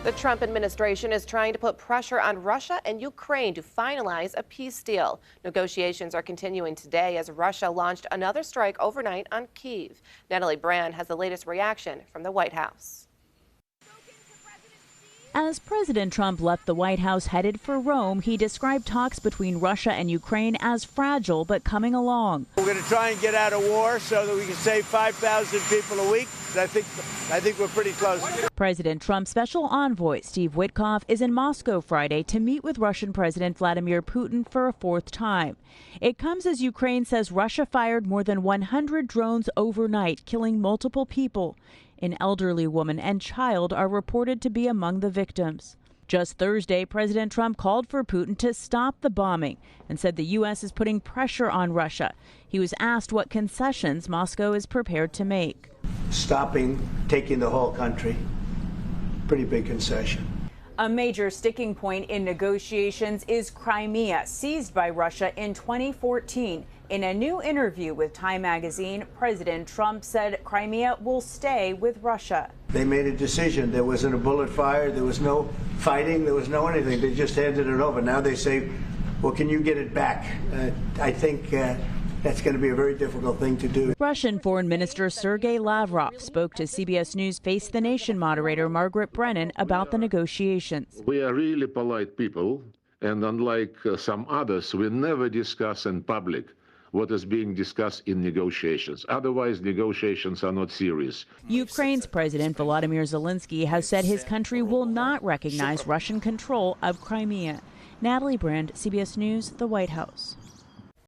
The Trump administration is trying to put pressure on Russia and Ukraine to finalize a peace deal. Negotiations are continuing today as Russia launched another strike overnight on Kyiv. Natalie Brand has the latest reaction from the White House. As President Trump left the White House headed for Rome, he described talks between Russia and Ukraine as fragile but coming along. We're going to try and get out of war so that we can save 5,000 people a week. I think we're pretty close. President Trump's special envoy, Steve Witkoff, is in Moscow Friday to meet with Russian President Vladimir Putin for a fourth time. It comes as Ukraine says Russia fired more than 100 drones overnight, killing multiple people. An elderly woman and child are reported to be among the victims. Just Thursday, President Trump called for Putin to stop the bombing and said the U.S. is putting pressure on Russia. He was asked what concessions Moscow is prepared to make. Taking the whole country, pretty big concession. A major sticking point in negotiations is Crimea, seized by Russia in 2014. In a new interview with Time magazine, President Trump said Crimea will stay with Russia. They made a decision. There wasn't a bullet fired. There was no fighting. There was no anything. They just handed it over. Now they say, well, can you get it back? I think that's going to be a very difficult thing to do. Russian Foreign Minister Sergei Lavrov spoke to CBS News Face the Nation moderator Margaret Brennan about the negotiations. We are really polite people, and unlike some others, we never discuss in public what is being discussed in negotiations. Otherwise, negotiations are not serious. Ukraine's President Volodymyr Zelensky has said his country will not recognize Russian control of Crimea. Natalie Brand, CBS News, the White House.